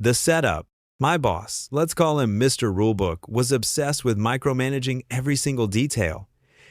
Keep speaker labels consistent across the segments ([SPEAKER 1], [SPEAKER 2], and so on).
[SPEAKER 1] The setup. My boss, let's call him Mr. Rulebook, was obsessed with micromanaging every single detail.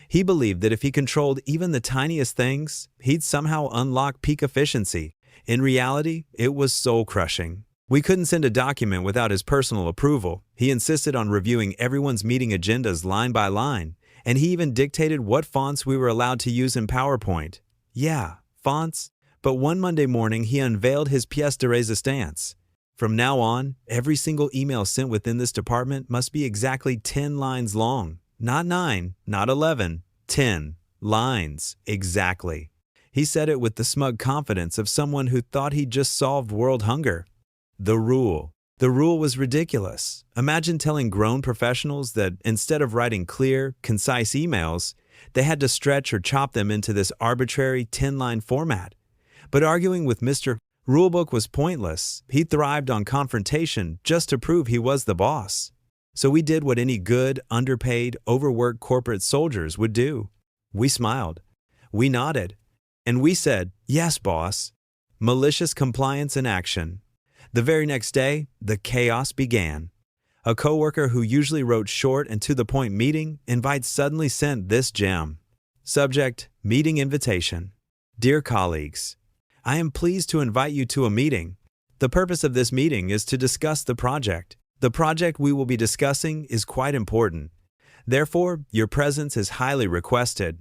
[SPEAKER 1] He believed that if he controlled even the tiniest things, he'd somehow unlock peak efficiency. In reality, it was soul-crushing. We couldn't send a document without his personal approval. He insisted on reviewing everyone's meeting agendas line by line, and he even dictated what fonts we were allowed to use in PowerPoint. Yeah, fonts. But one Monday morning, he unveiled his pièce de résistance. From now on, every single email sent within this department must be exactly 10 lines long. Not 9, not 11, 10 lines, exactly. He said it with the smug confidence of someone who thought he'd just solved world hunger. The rule. The rule was ridiculous. Imagine telling grown professionals that instead of writing clear, concise emails, they had to stretch or chop them into this arbitrary 10-line format. But arguing with Mr. Rulebook was pointless. He thrived on confrontation just to prove he was the boss. So we did what any good, underpaid, overworked corporate soldiers would do. We smiled. We nodded. And we said, "Yes, boss." Malicious compliance in action. The very next day, the chaos began. A coworker who usually wrote short and to-the-point meeting invites suddenly sent this gem. Subject, meeting invitation. Dear colleagues, I am pleased to invite you to a meeting. The purpose of this meeting is to discuss the project. The project we will be discussing is quite important. Therefore, your presence is highly requested.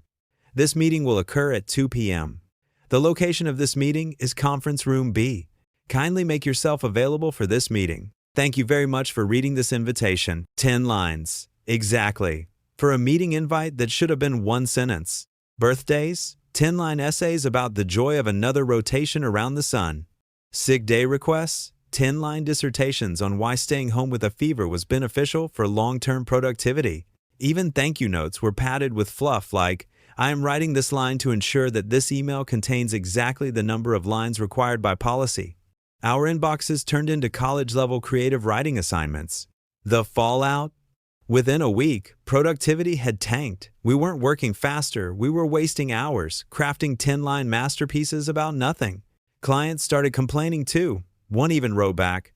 [SPEAKER 1] This meeting will occur at 2 p.m. The location of this meeting is Conference Room B. Kindly make yourself available for this meeting. Thank you very much for reading this invitation. 10 lines. Exactly. For a meeting invite that should have been one sentence. Birthdays? 10-line essays about the joy of another rotation around the sun. Sick day requests? 10-line dissertations on why staying home with a fever was beneficial for long-term productivity. Even thank you notes were padded with fluff like, I am writing this line to ensure that this email contains exactly the number of lines required by policy. Our inboxes turned into college-level creative writing assignments. The fallout? Within a week, productivity had tanked. We weren't working faster, we were wasting hours, crafting 10-line masterpieces about nothing. Clients started complaining too. One even wrote back,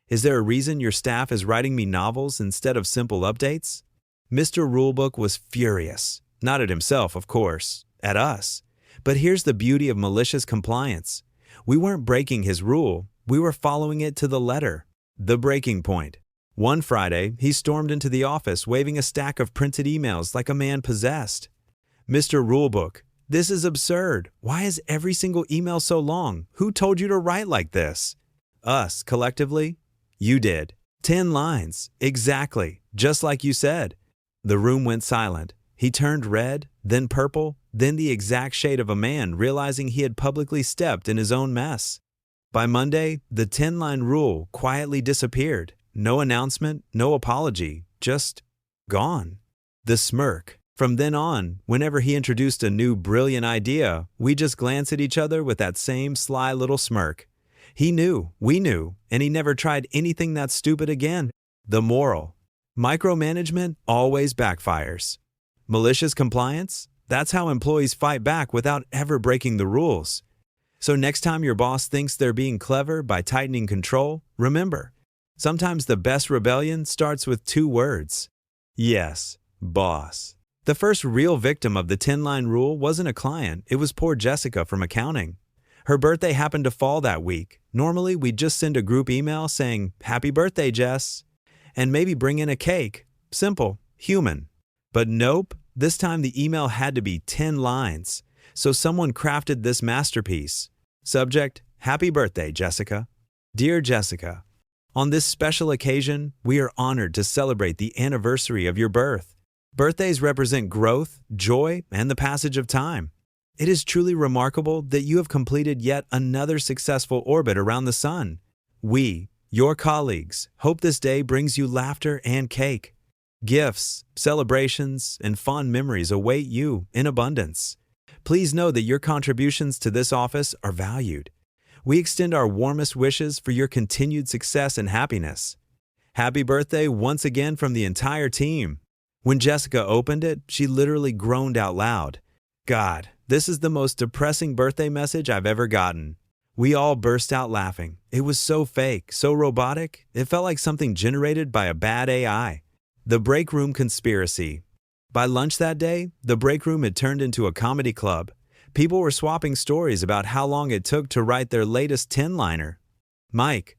[SPEAKER 1] "Is there a reason your staff is writing me novels instead of simple updates?" Mr. Rulebook was furious. Not at himself, of course, at us. But here's the beauty of malicious compliance. We weren't breaking his rule, we were following it to the letter. The breaking point. One Friday, he stormed into the office waving a stack of printed emails like a man possessed. Mr. Rulebook, this is absurd. Why is every single email so long? Who told you to write like this? Us, collectively? You did. 10 lines. Exactly. Just like you said. The room went silent. He turned red, then purple, then the exact shade of a man realizing he had publicly stepped in his own mess. By Monday, the 10-line rule quietly disappeared. No announcement, no apology, just gone. The smirk. From then on, whenever he introduced a new brilliant idea, we just glanced at each other with that same sly little smirk. He knew, we knew, and he never tried anything that stupid again. The moral. Micromanagement always backfires. Malicious compliance? That's how employees fight back without ever breaking the rules. So next time your boss thinks they're being clever by tightening control, remember, sometimes the best rebellion starts with 2 words. Yes, boss. The first real victim of the 10-line rule wasn't a client, it was poor Jessica from accounting. Her birthday happened to fall that week. Normally, we'd just send a group email saying, "Happy birthday, Jess," and maybe bring in a cake. Simple, human. But nope, this time the email had to be 10 lines. So someone crafted this masterpiece. Subject, Happy birthday, Jessica. Dear Jessica, on this special occasion, we are honored to celebrate the anniversary of your birth. Birthdays represent growth, joy, and the passage of time. It is truly remarkable that you have completed yet another successful orbit around the sun. We, your colleagues, hope this day brings you laughter and cake. Gifts, celebrations, and fond memories await you in abundance. Please know that your contributions to this office are valued. We extend our warmest wishes for your continued success and happiness. Happy birthday once again from the entire team. When Jessica opened it, she literally groaned out loud. God, this is the most depressing birthday message I've ever gotten. We all burst out laughing. It was so fake, so robotic, it felt like something generated by a bad AI. The break room conspiracy. By lunch that day, the break room had turned into a comedy club. People were swapping stories about how long it took to write their latest 10-liner. Mike,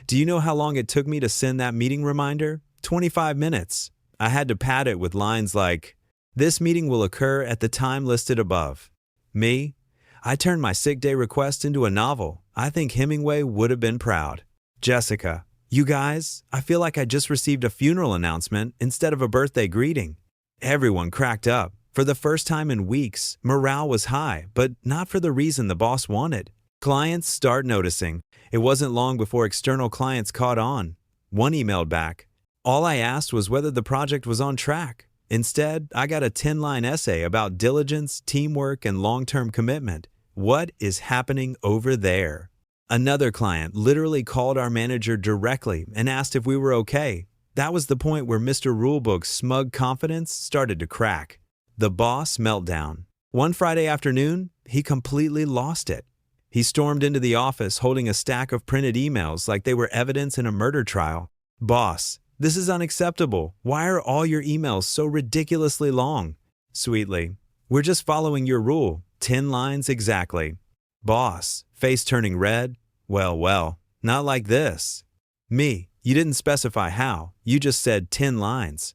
[SPEAKER 1] do you know how long it took me to send that meeting reminder? 25 minutes. I had to pad it with lines like, "This meeting will occur at the time listed above." Me? I turned my sick day request into a novel. I think Hemingway would have been proud. Jessica, you guys, I feel like I just received a funeral announcement instead of a birthday greeting. Everyone cracked up. For the first time in weeks, morale was high, but not for the reason the boss wanted. Clients start noticing. It wasn't long before external clients caught on. One emailed back. All I asked was whether the project was on track. Instead, I got a 10-line essay about diligence, teamwork, and long-term commitment. What is happening over there? Another client literally called our manager directly and asked if we were okay. That was the point where Mr. Rulebook's smug confidence started to crack. The boss meltdown. One Friday afternoon, he completely lost it. He stormed into the office holding a stack of printed emails like they were evidence in a murder trial. "Boss, this is unacceptable. Why are all your emails so ridiculously long?" Sweetly, "We're just following your rule. 10 lines exactly." Boss, face turning red. Well, not like this." Me, "You didn't specify how. You just said 10 lines.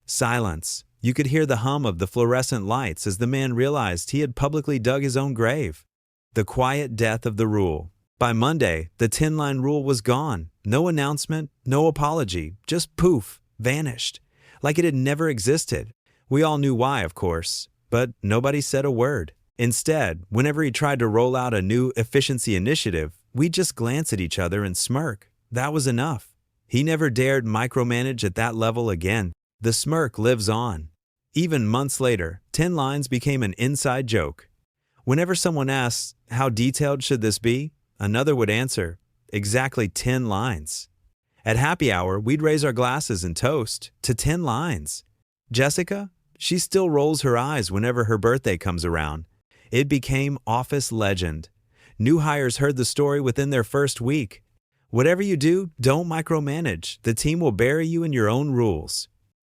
[SPEAKER 1] Silence. You could hear the hum of the fluorescent lights as the man realized he had publicly dug his own grave. The quiet death of the rule. By Monday, the 10-line rule was gone. No announcement, no apology, just poof, vanished. Like it had never existed. We all knew why, of course, but nobody said a word. Instead, whenever he tried to roll out a new efficiency initiative, we'd just glance at each other and smirk. That was enough. He never dared micromanage at that level again. The smirk lives on. Even months later, 10 lines became an inside joke. Whenever someone asks, "How detailed should this be?" another would answer, "Exactly 10 lines." At happy hour, we'd raise our glasses and toast to 10 lines. Jessica, she still rolls her eyes whenever her birthday comes around. It became office legend. New hires heard the story within their first week. Whatever you do, don't micromanage. The team will bury you in your own rules.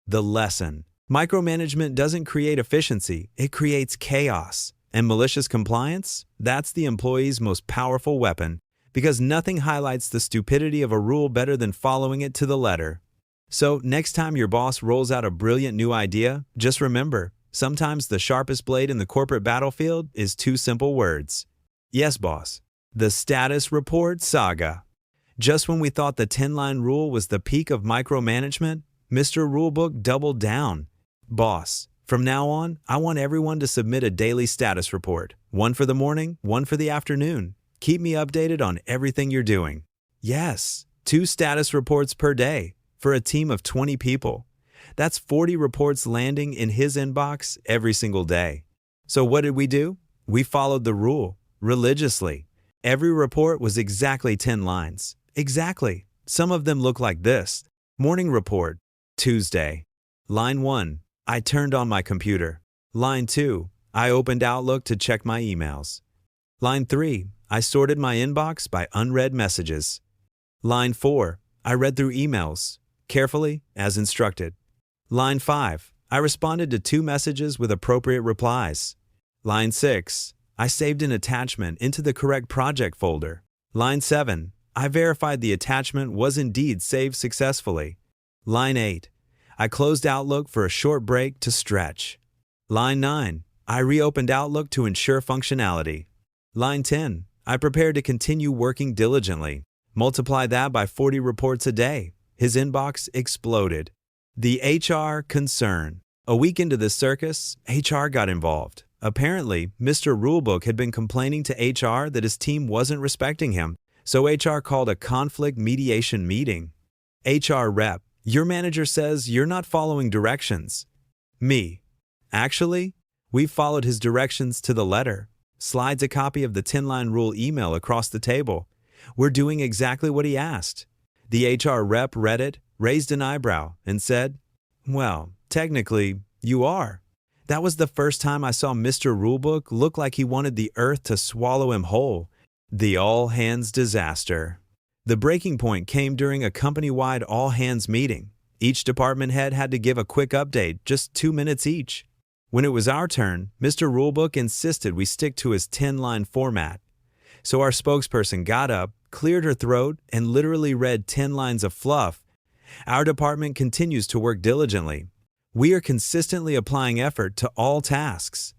[SPEAKER 1] The lesson. Micromanagement doesn't create efficiency, it creates chaos. And malicious compliance? That's the employee's most powerful weapon, because nothing highlights the stupidity of a rule better than following it to the letter. So next time your boss rolls out a brilliant new idea, just remember, sometimes the sharpest blade in the corporate battlefield is 2 simple words. Yes, boss. The status report saga. Just when we thought the 10-line rule was the peak of micromanagement, Mr. Rulebook doubled down. Boss, from now on, I want everyone to submit a daily status report. One for the morning, one for the afternoon. Keep me updated on everything you're doing. Yes, 2 status reports per day for a team of 20 people. That's 40 reports landing in his inbox every single day. So what did we do? We followed the rule religiously. Every report was exactly 10 lines. Exactly. Some of them look like this. Morning report, Tuesday. Line 1, I turned on my computer. Line 2, I opened Outlook to check my emails. Line 3, I sorted my inbox by unread messages. Line 4, I read through emails, carefully, as instructed. Line 5, I responded to 2 messages with appropriate replies. Line 6, I saved an attachment into the correct project folder. Line 7, I verified the attachment was indeed saved successfully. Line 8, I closed Outlook for a short break to stretch. Line 9, I reopened Outlook to ensure functionality. Line 10, I prepared to continue working diligently. Multiply that by 40 reports a day. His inbox exploded. The HR concern. A week into this circus, HR got involved. Apparently, Mr. Rulebook had been complaining to HR that his team wasn't respecting him, so HR called a conflict mediation meeting. HR rep, your manager says you're not following directions. Me, actually, we followed his directions to the letter. Slides a copy of the 10-line rule email across the table. We're doing exactly what he asked. The HR rep read it, raised an eyebrow, and said, "Well, technically, you are." That was the first time I saw Mr. Rulebook look like he wanted the earth to swallow him whole. The all-hands disaster. The breaking point came during a company-wide all-hands meeting. Each department head had to give a quick update, just 2 minutes each. When it was our turn, Mr. Rulebook insisted we stick to his 10-line format. So our spokesperson got up, cleared her throat, and literally read 10 lines of fluff. Our department continues to work diligently. We are consistently applying effort to all tasks.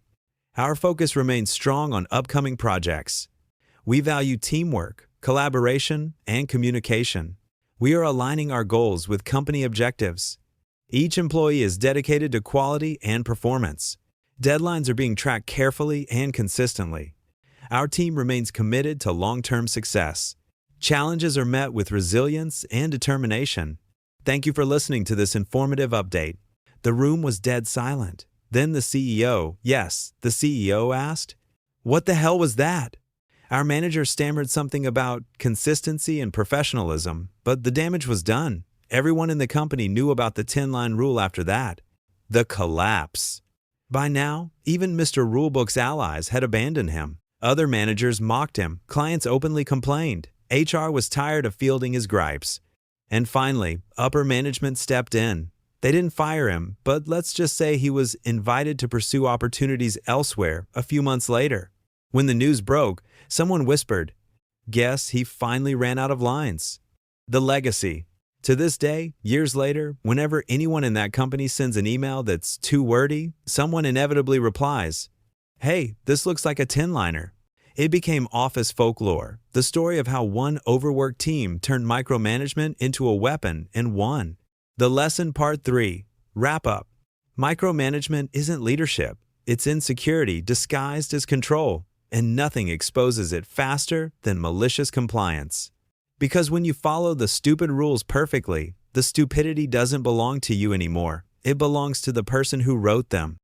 [SPEAKER 1] Our focus remains strong on upcoming projects. We value teamwork, collaboration, and communication. We are aligning our goals with company objectives. Each employee is dedicated to quality and performance. Deadlines are being tracked carefully and consistently. Our team remains committed to long-term success. Challenges are met with resilience and determination. Thank you for listening to this informative update. The room was dead silent. Then the CEO, yes, the CEO asked, "What the hell was that?" Our manager stammered something about consistency and professionalism, but the damage was done. Everyone in the company knew about the 10-line rule after that. The collapse. By now, even Mr. Rulebook's allies had abandoned him. Other managers mocked him. Clients openly complained. HR was tired of fielding his gripes. And finally, upper management stepped in. They didn't fire him, but let's just say he was invited to pursue opportunities elsewhere a few months later. When the news broke, someone whispered, "Guess he finally ran out of lines." The legacy. To this day, years later, whenever anyone in that company sends an email that's too wordy, someone inevitably replies, "Hey, this looks like a 10-liner." It became office folklore, the story of how one overworked team turned micromanagement into a weapon and won. The lesson part 3. Wrap up. Micromanagement isn't leadership. It's insecurity disguised as control, and nothing exposes it faster than malicious compliance. Because when you follow the stupid rules perfectly, the stupidity doesn't belong to you anymore. It belongs to the person who wrote them.